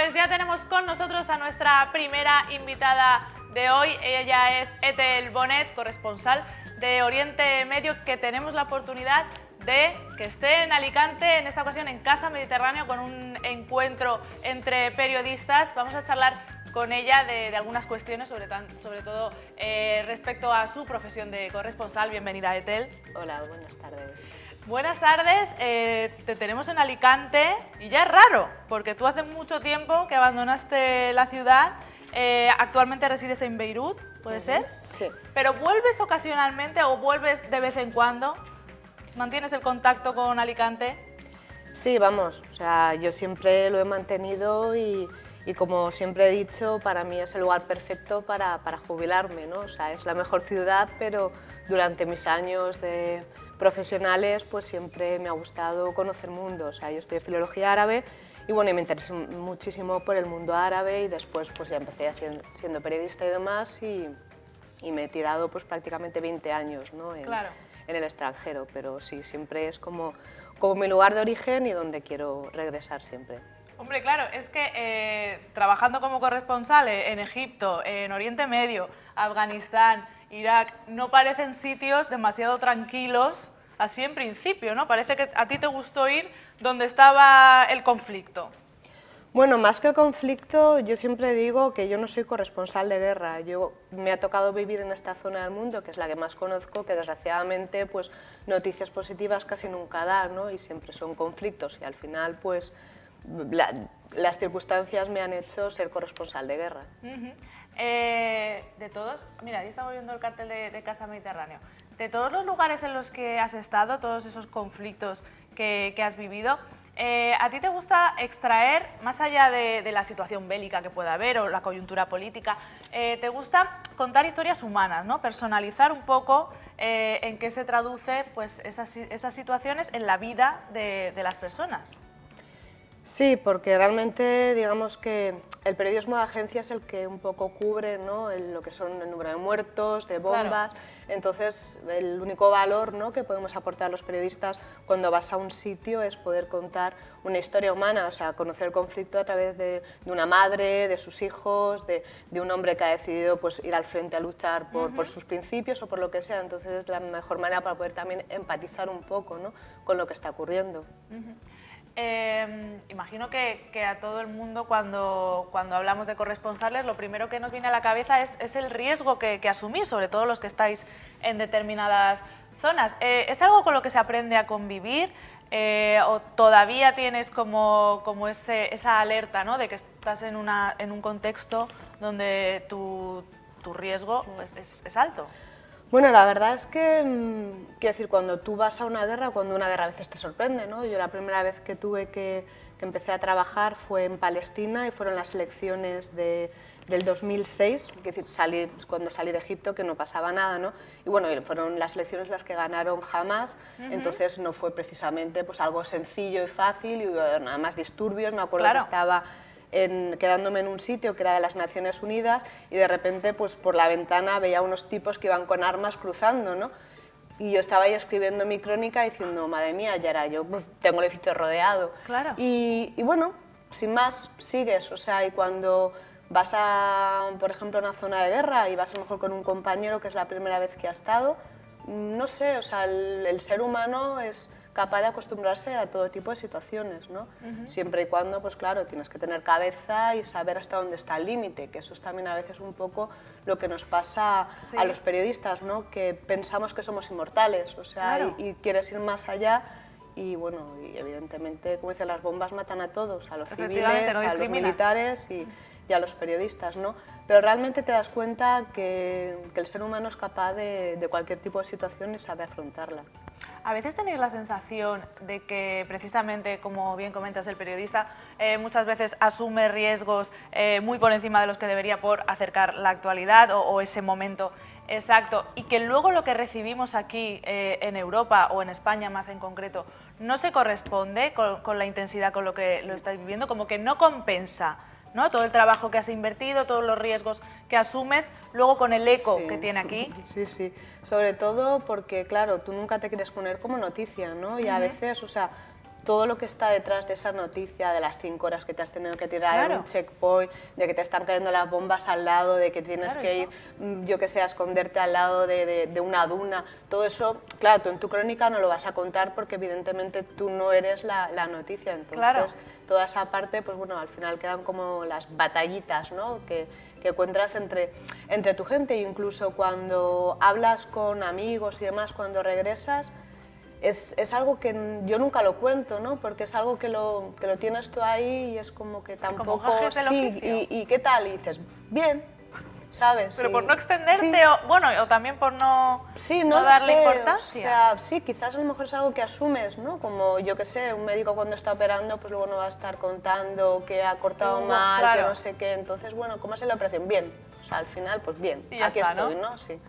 Pues ya tenemos con nosotros a nuestra primera invitada de hoy. Ella es Ethel Bonet, corresponsal de Oriente Medio, que tenemos la oportunidad de que esté en Alicante, en esta ocasión en Casa Mediterráneo, con un encuentro entre periodistas. Vamos a charlar con ella de algunas cuestiones, sobre todo respecto a su profesión de corresponsal. Bienvenida, Ethel. Hola, buenas tardes. Buenas tardes, te tenemos en Alicante y ya es raro, porque tú hace mucho tiempo que abandonaste la ciudad, actualmente resides en Beirut, ¿puede ser? Sí. Pero ¿vuelves ocasionalmente o vuelves de vez en cuando? ¿Mantienes el contacto con Alicante? Sí, vamos, o sea, yo siempre lo he mantenido y como siempre he dicho, para mí es el lugar perfecto para jubilarme, ¿no? O sea, es la mejor ciudad, pero durante mis años de profesionales pues siempre me ha gustado conocer mundo. O sea, yo estudié filología árabe y bueno, y me interesé muchísimo por el mundo árabe y después pues ya empecé siendo periodista y demás y me he tirado pues prácticamente 20 años, ¿no? Claro. En el extranjero, pero sí, siempre es como mi lugar de origen y donde quiero regresar siempre. Hombre, claro, es que trabajando como corresponsal en Egipto, en Oriente Medio, Afganistán, Irak, no parecen sitios demasiado tranquilos, así en principio, ¿no? Parece que a ti te gustó ir donde estaba el conflicto. Bueno, más que el conflicto, yo siempre digo que yo no soy corresponsal de guerra. Me ha tocado vivir en esta zona del mundo, que es la que más conozco, que desgraciadamente pues, noticias positivas casi nunca da, ¿no? Y siempre son conflictos y al final pues, las circunstancias me han hecho ser corresponsal de guerra. De todos, mira, ahí estamos viendo el cartel de Casa Mediterráneo. De todos los lugares en los que has estado, todos esos conflictos que has vivido, ¿a ti te gusta extraer, más allá de la situación bélica que pueda haber o la coyuntura política, te gusta contar historias humanas, ¿no? Personalizar un poco en qué se traduce pues, esas situaciones en la vida de las personas? Sí, porque realmente digamos que el periodismo de agencia es el que un poco cubre, ¿no? Lo que son el número de muertos, de bombas. Claro. Entonces el único valor, ¿no?, que podemos aportar los periodistas cuando vas a un sitio es poder contar una historia humana, o sea, conocer el conflicto a través de una madre, de sus hijos, de un hombre que ha decidido pues, ir al frente a luchar por sus principios o por lo que sea. Entonces es la mejor manera para poder también empatizar un poco, ¿no?, con lo que está ocurriendo. Imagino que a todo el mundo cuando hablamos de corresponsales lo primero que nos viene a la cabeza es el riesgo que asumís, sobre todo los que estáis en determinadas zonas. ¿Es algo con lo que se aprende a convivir o todavía tienes como esa alerta, ¿no?, de que estás en un contexto donde tu riesgo pues, es alto? Bueno, la verdad es que, quiero decir, cuando tú vas a una guerra, cuando una guerra a veces te sorprende, ¿no? Yo la primera vez que empecé a trabajar fue en Palestina y fueron las elecciones del 2006, es decir, cuando salí de Egipto, que no pasaba nada, ¿no? Y bueno, fueron las elecciones las que ganaron Hamas, entonces no fue precisamente pues, algo sencillo y fácil, y hubo nada más disturbios. Me acuerdo que estaba quedándome en un sitio que era de las Naciones Unidas y de repente pues, por la ventana veía unos tipos que iban con armas cruzando, ¿no? Y yo estaba ahí escribiendo mi crónica diciendo, madre mía, ya era yo, tengo el edificio rodeado. Claro. Y bueno, sin más, sigues, o sea, y cuando vas a, por ejemplo, a una zona de guerra y vas a lo mejor con un compañero que es la primera vez que ha estado, no sé, o sea, el ser humano es capaz de acostumbrarse a todo tipo de situaciones, ¿no? Siempre y cuando, pues claro, tienes que tener cabeza y saber hasta dónde está el límite, que eso es también a veces un poco lo que nos pasa a los periodistas, ¿no? Que pensamos que somos inmortales, o sea, claro. y quieres ir más allá y bueno, y evidentemente, como dicen, las bombas matan a todos, a los civiles, no a los militares y a los periodistas, ¿no? Pero realmente te das cuenta que el ser humano es capaz de cualquier tipo de situación y sabe afrontarla. A veces tenéis la sensación de que precisamente, como bien comentas, el periodista muchas veces asume riesgos muy por encima de los que debería por acercar la actualidad o ese momento exacto, y que luego lo que recibimos aquí en Europa o en España más en concreto no se corresponde con la intensidad con lo que lo estáis viviendo, como que no compensa, ¿no?, todo el trabajo que has invertido, todos los riesgos que asumes, luego con el eco que tiene aquí. Sí, sí, sobre todo porque, claro, tú nunca te quieres poner como noticia, ¿no? Y a veces, o sea, todo lo que está detrás de esa noticia, de las 5 horas que te has tenido que tirar en Claro. un checkpoint, de que te están cayendo las bombas al lado, de que tienes Claro, que eso. ir, yo que sé, a esconderte al lado de una duna, todo eso, claro, tú en tu crónica no lo vas a contar porque evidentemente tú no eres la noticia, entonces Claro. toda esa parte, pues bueno, al final quedan como las batallitas, ¿no? que encuentras entre tu gente, e incluso cuando hablas con amigos y demás, cuando regresas, es algo que yo nunca lo cuento, ¿no? Porque es algo que lo tienes tú ahí y es como que como tampoco... gajes del sí, oficio. y ¿qué tal? Y dices, bien, ¿sabes? Pero Sí. por no extenderte, Sí. bueno, o también por no, Sí, no no lo darle sé, importancia. o sea, sí, quizás a lo mejor es algo que asumes, ¿no? Como, yo qué sé, un médico cuando está operando, pues luego no va a estar contando que ha cortado Hubo, mal, que claro. no sé qué, entonces, bueno, ¿cómo es la operación? Bien, o sea, al final, pues bien, Y ya aquí está, estoy, ¿no? ¿no? Sí.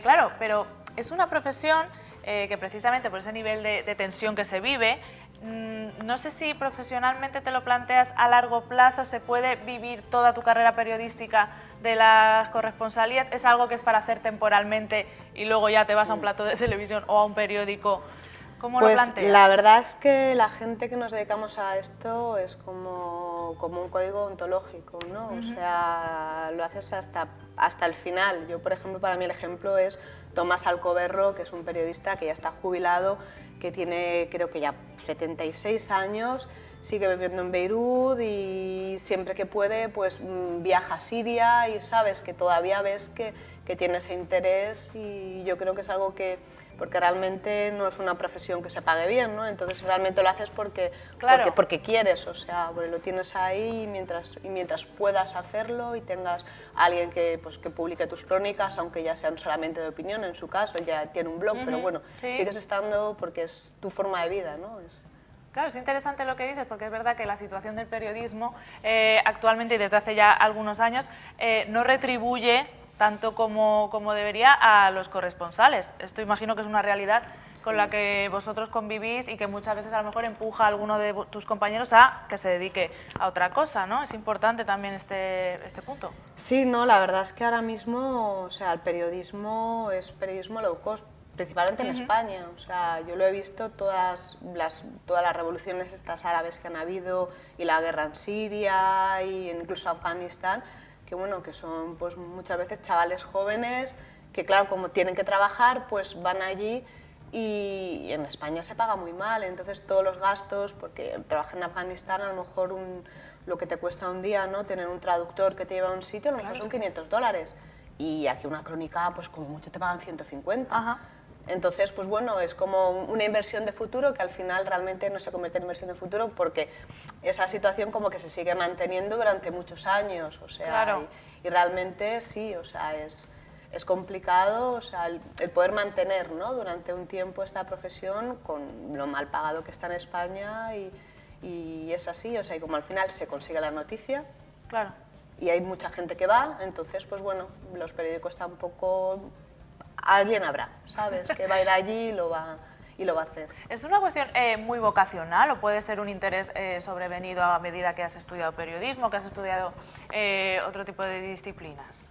Claro, pero es una profesión que precisamente por ese nivel de tensión que se vive, no sé si profesionalmente te lo planteas a largo plazo, ¿se puede vivir toda tu carrera periodística de las corresponsalías? ¿Es algo que es para hacer temporalmente y luego ya te vas a un plato de televisión o a un periódico? ¿Cómo lo Pues planteas? la verdad es que la gente que nos dedicamos a esto es como un código ontológico, ¿no? O sea, lo haces hasta el final. Yo, por ejemplo, para mí el ejemplo es Tomás Alcoberro, que es un periodista que ya está jubilado, que tiene creo que ya 76 años, sigue viviendo en Beirut y siempre que puede pues viaja a Siria y sabes que todavía ves que tiene ese interés y yo creo que es algo que porque realmente no es una profesión que se pague bien, ¿no? Entonces realmente lo haces Claro. porque quieres, o sea, porque lo tienes ahí y mientras puedas hacerlo y tengas a alguien que, pues, que publique tus crónicas, aunque ya sean solamente de opinión, en su caso, ya tiene un blog, pero bueno, sí. sigues estando porque es tu forma de vida, ¿no? Claro, es interesante lo que dices, porque es verdad que la situación del periodismo actualmente y desde hace ya algunos años no retribuye tanto como debería a los corresponsales. Esto imagino que es una realidad con la que vosotros convivís y que muchas veces a lo mejor empuja a alguno de tus compañeros a que se dedique a otra cosa, ¿no? Es importante también este punto. Sí, no, la verdad es que ahora mismo, o sea, el periodismo es periodismo low cost, principalmente en España. O sea, yo lo he visto todas las revoluciones estas árabes que han habido y la guerra en Siria e incluso Afganistán, que bueno, que son pues muchas veces chavales jóvenes que claro, como tienen que trabajar, pues van allí y en España se paga muy mal, entonces todos los gastos, porque trabajar en Afganistán a lo mejor lo que te cuesta un día, ¿no? Tener un traductor que te lleva a un sitio, a lo mejor son $500 y aquí una crónica, pues como mucho te pagan 150. Ajá. Entonces, pues bueno, es como una inversión de futuro que al final realmente no se convierte en inversión de futuro porque esa situación como que se sigue manteniendo durante muchos años, o sea, Claro. y realmente sí, o sea, es complicado, o sea, el poder mantener, ¿no? Durante un tiempo esta profesión con lo mal pagado que está en España y es así, o sea, y como al final se consigue la noticia Claro. y hay mucha gente que va, entonces, pues bueno, los periódicos tampoco... Alguien habrá, ¿sabes? Que va a ir allí y lo va a hacer. ¿Es una cuestión muy vocacional o puede ser un interés sobrevenido a medida que has estudiado periodismo, que has estudiado otro tipo de disciplinas?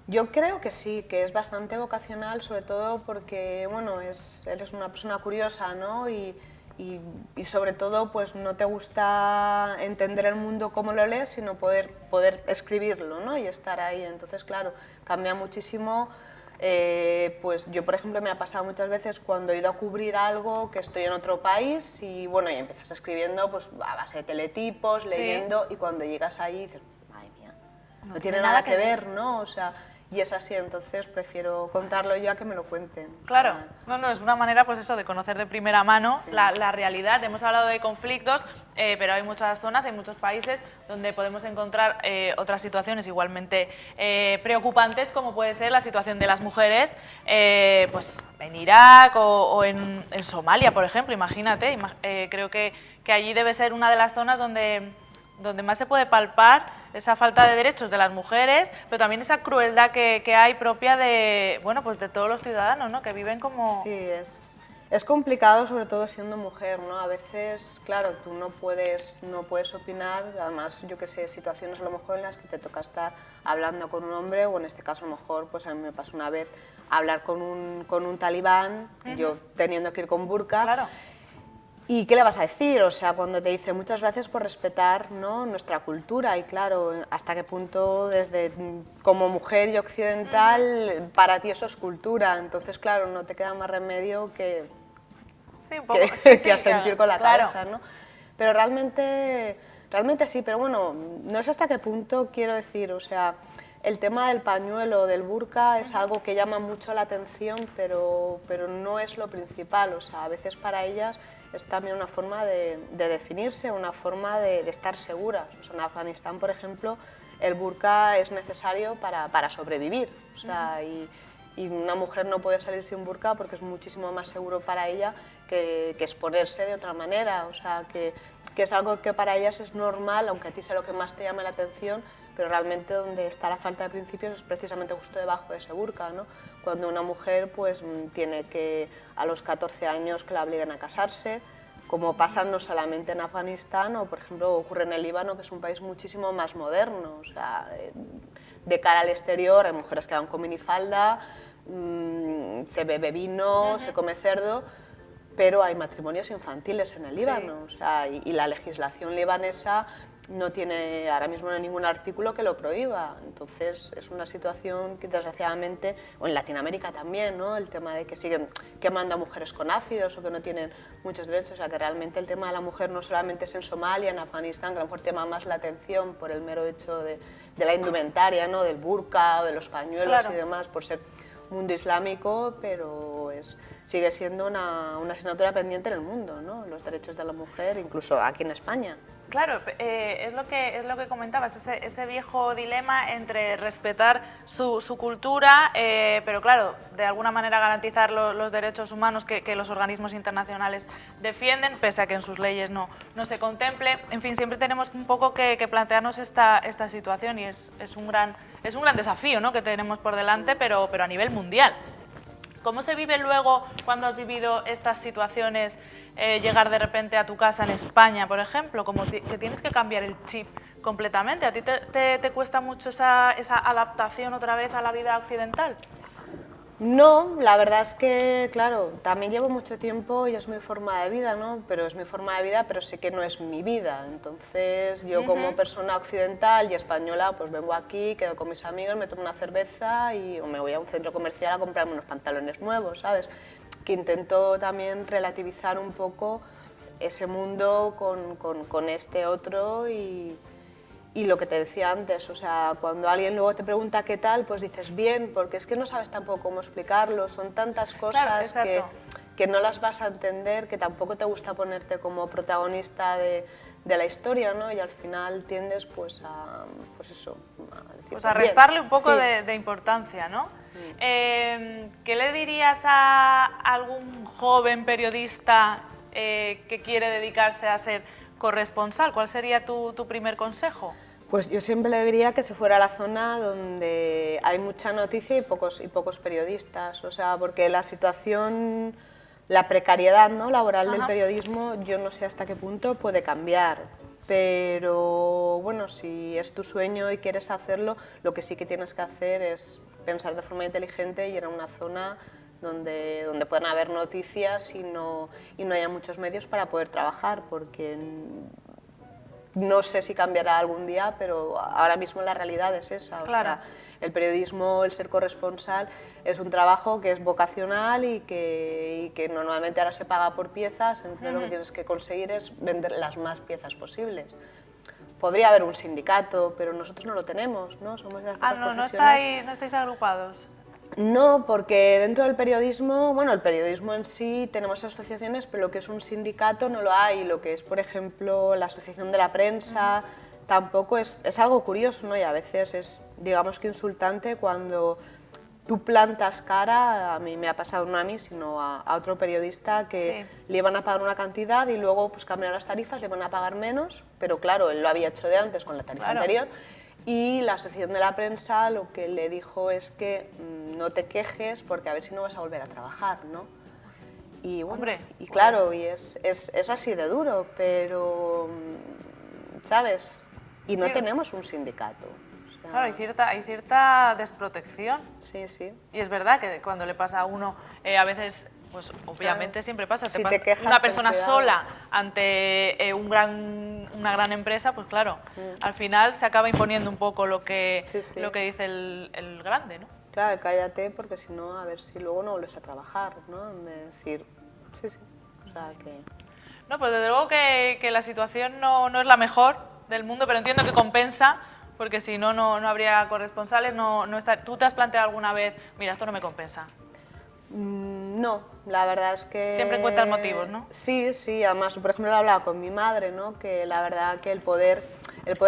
Yo creo que sí, que es bastante vocacional, sobre todo porque, bueno, eres una persona curiosa, ¿no? Y sobre todo, pues no te gusta entender el mundo como lo lees, sino poder escribirlo, ¿no? Y estar ahí. Entonces, claro, cambia muchísimo. Pues yo, por ejemplo, me ha pasado muchas veces cuando he ido a cubrir algo que estoy en otro país y, bueno, y empiezas escribiendo pues, a base de teletipos, leyendo, y cuando llegas ahí dices, madre mía, no tiene nada que ver, ¿no? O sea, y es así, entonces prefiero contarlo yo a que me lo cuenten. Claro, no, es una manera pues eso de conocer de primera mano la realidad. Hemos hablado de conflictos, pero hay muchas zonas, hay muchos países donde podemos encontrar otras situaciones igualmente preocupantes, como puede ser la situación de las mujeres pues en Irak o en Somalia, por ejemplo. Imagínate, creo que allí debe ser una de las zonas donde más se puede palpar esa falta de derechos de las mujeres, pero también esa crueldad que hay propia de, bueno, pues de todos los ciudadanos, ¿no? Que viven como... Sí, es complicado, sobre todo siendo mujer, ¿no? A veces, claro, tú no puedes opinar, además, yo que sé, situaciones a lo mejor en las que te toca estar hablando con un hombre, o en este caso a lo mejor, pues a mí me pasó una vez hablar con un talibán, yo teniendo que ir con burka. Claro. ¿Y qué le vas a decir? O sea, cuando te dice muchas gracias por respetar, ¿no?, nuestra cultura, y claro, hasta qué punto desde como mujer y occidental para ti eso es cultura, entonces claro, no te queda más remedio que, Sí, un poco, sí, sí, que asentir con la claro. cabeza, ¿no? Pero realmente sí, pero bueno, no sé hasta qué punto quiero decir, o sea, el tema del pañuelo, del burka, es algo que llama mucho la atención, pero no es lo principal, o sea, a veces para ellas es también una forma de definirse, una forma de estar seguras. O sea, en Afganistán, por ejemplo, el burka es necesario para sobrevivir, o sea, y una mujer no puede salir sin burka porque es muchísimo más seguro para ella que exponerse de otra manera, o sea, que es algo que para ellas es normal, aunque a ti sea lo que más te llame la atención, pero realmente donde está la falta de principios es precisamente justo debajo de ese burka, ¿no? Cuando una mujer pues tiene que a los 14 años que la obliguen a casarse, como pasa no solamente en Afganistán o por ejemplo ocurre en el Líbano, que es un país muchísimo más moderno, o sea, de cara al exterior hay mujeres que van con minifalda, se bebe vino, se come cerdo, pero hay matrimonios infantiles en el Líbano, sí. O sea, y la legislación libanesa no tiene ahora mismo ningún artículo que lo prohíba, entonces es una situación que desgraciadamente, o en Latinoamérica también, ¿no?, el tema de que siguen quemando a mujeres con ácidos o que no tienen muchos derechos, o sea que realmente el tema de la mujer no solamente es en Somalia, en Afganistán, que a lo mejor llama más la atención por el mero hecho de la indumentaria, ¿no?, del burka o de los pañuelos, claro, y demás, por ser mundo islámico, pero sigue siendo una asignatura pendiente en el mundo, ¿no?, los derechos de la mujer, incluso aquí en España. Claro, es lo que comentabas, ese viejo dilema entre respetar su cultura, pero claro, de alguna manera garantizar los derechos humanos que los organismos internacionales defienden, pese a que en sus leyes no se contemple. En fin, siempre tenemos un poco que plantearnos esta situación y es un gran desafío, ¿no?, que tenemos por delante, pero a nivel mundial. ¿Cómo se vive luego cuando has vivido estas situaciones, llegar de repente a tu casa en España, por ejemplo, como que tienes que cambiar el chip completamente? ¿A ti te cuesta mucho esa adaptación otra vez a la vida occidental? No, la verdad es que, claro, también llevo mucho tiempo y es mi forma de vida, ¿no? Pero es mi forma de vida, pero sé que no es mi vida. Entonces, yo como persona occidental y española, pues vengo aquí, quedo con mis amigos, me tomo una cerveza o me voy a un centro comercial a comprarme unos pantalones nuevos, ¿sabes? Que intento también relativizar un poco ese mundo con este otro y lo que te decía antes, o sea, cuando alguien luego te pregunta qué tal, pues dices bien, porque es que no sabes tampoco cómo explicarlo, son tantas cosas, claro, que no las vas a entender, que tampoco te gusta ponerte como protagonista de la historia, ¿no? Y al final tiendes pues a, pues eso, a restarle un poco de importancia, ¿no? ¿Qué le dirías a algún joven periodista que quiere dedicarse a ser corresponsal? ¿Cuál sería tu primer consejo? Pues yo siempre le diría que se fuera a la zona donde hay mucha noticia y pocos periodistas, o sea, porque la situación, la precariedad, ¿no?, laboral del periodismo, yo no sé hasta qué punto puede cambiar, pero bueno, si es tu sueño y quieres hacerlo, lo que sí que tienes que hacer es pensar de forma inteligente y ir a una zona donde puedan haber noticias y no haya muchos medios para poder trabajar, porque no sé si cambiará algún día, pero ahora mismo la realidad es esa. Claro. O sea, el periodismo, el ser corresponsal, es un trabajo que es vocacional y que normalmente ahora se paga por piezas, entonces lo que tienes que conseguir es vender las más piezas posibles. Podría haber un sindicato, pero nosotros no lo tenemos, ¿no? Somos las pocas profesiones. ¿No estáis agrupados? No, porque dentro del periodismo, bueno, el periodismo en sí tenemos asociaciones, pero lo que es un sindicato no lo hay. Lo que es, por ejemplo, la asociación de la prensa, tampoco es algo curioso, ¿no? Y a veces es, digamos que insultante cuando tú plantas cara, a mí me ha pasado no a mí, sino a otro periodista que le iban a pagar una cantidad y luego pues cambiaron las tarifas, le iban a pagar menos, pero claro, él lo había hecho de antes con la tarifa anterior. Y la Asociación de la Prensa lo que le dijo es que no te quejes porque a ver si no vas a volver a trabajar, ¿no? Y bueno, hombre, y claro, pues es así de duro, pero, ¿sabes? Y no tenemos un sindicato. O sea, claro, hay cierta desprotección. Sí, sí. Y es verdad que cuando le pasa a uno, a veces pues obviamente siempre pasa. Si te quejas, una ten persona cuidado. sola ante una gran empresa, pues claro, al final se acaba imponiendo un poco lo que, Sí. lo que dice el grande, ¿no? Claro, cállate, porque si no, a ver si luego no vuelves a trabajar, ¿no? En vez de decir, sí, o sea que... No, pues desde luego que la situación no es la mejor del mundo, pero entiendo que compensa, porque si no, no habría corresponsales. ¿Tú te has planteado alguna vez, mira, esto no me compensa? No, la verdad es que... Siempre encuentras motivos, ¿no? Sí, además, por ejemplo, lo hablaba con mi madre, ¿no? Que la verdad que el poder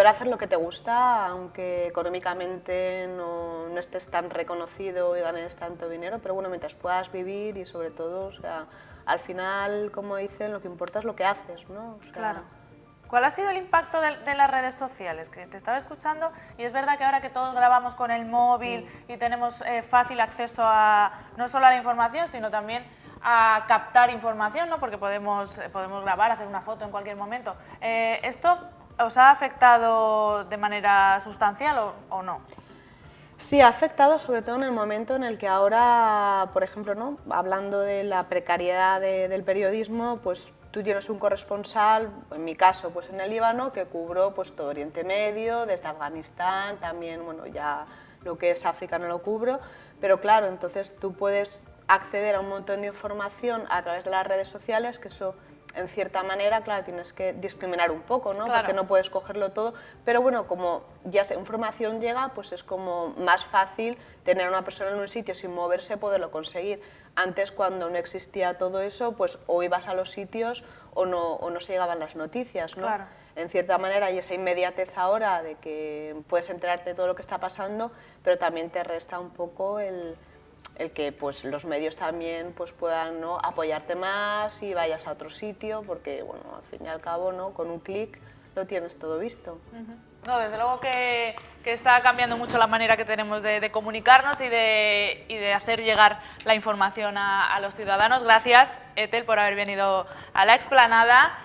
hacer lo que te gusta, aunque económicamente no estés tan reconocido y ganes tanto dinero, pero bueno, mientras puedas vivir y sobre todo, o sea, al final, como dicen, lo que importa es lo que haces, ¿no? O sea, Claro. ¿Cuál ha sido el impacto de las redes sociales? Que te estaba escuchando y es verdad que ahora que todos grabamos con el móvil y tenemos fácil acceso a no solo a la información, sino también a captar información, ¿no? Porque podemos grabar, hacer una foto en cualquier momento. ¿Esto os ha afectado de manera sustancial o no? Sí, ha afectado sobre todo en el momento en el que ahora, por ejemplo, ¿no? Hablando de la precariedad del periodismo, pues tú tienes un corresponsal, en mi caso, pues en el Líbano, que cubro pues todo Oriente Medio, desde Afganistán, también, bueno, ya lo que es África no lo cubro, pero claro, entonces tú puedes acceder a un montón de información a través de las redes sociales, que eso en cierta manera, claro, tienes que discriminar un poco, ¿no? Claro. Porque no puedes cogerlo todo, pero bueno, como ya esa información llega, pues es como más fácil tener a una persona en un sitio sin moverse, poderlo conseguir. Antes, cuando no existía todo eso, pues o ibas a los sitios o no se llegaban las noticias, ¿no? Claro. En cierta manera hay esa inmediatez ahora de que puedes enterarte de todo lo que está pasando, pero también te resta un poco el que pues, los medios también pues, puedan, ¿no? apoyarte más y vayas a otro sitio, porque bueno, al fin y al cabo, ¿no? Con un clic lo tienes todo visto. No, desde luego que está cambiando mucho la manera que tenemos de comunicarnos y de hacer llegar la información a los ciudadanos. Gracias, Ethel, por haber venido a la explanada.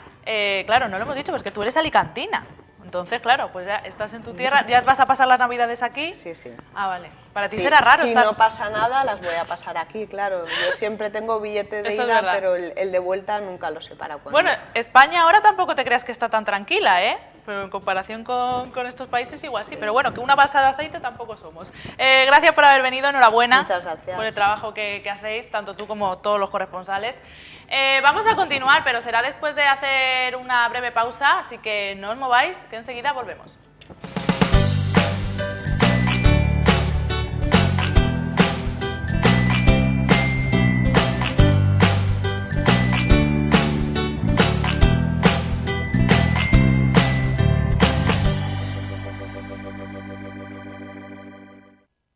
Claro, no lo hemos dicho, pues que tú eres alicantina. Entonces, claro, pues ya estás en tu tierra, ¿ya vas a pasar las Navidades aquí? Sí. Ah, vale. Para ti Sí, será raro si estar... no pasa nada, las voy a pasar aquí, claro. Yo siempre tengo billete de Eso es ida, verdad. pero el de vuelta nunca lo sé para cuándo. Bueno, España ahora tampoco te creas que está tan tranquila, ¿eh? Pero en comparación con estos países igual sí. Pero bueno, que una balsa de aceite tampoco somos. Gracias por haber venido, enhorabuena. Muchas gracias. Por el trabajo que hacéis, tanto tú como todos los corresponsales. Vamos a continuar, pero será después de hacer una breve pausa, así que no os mováis, que enseguida volvemos.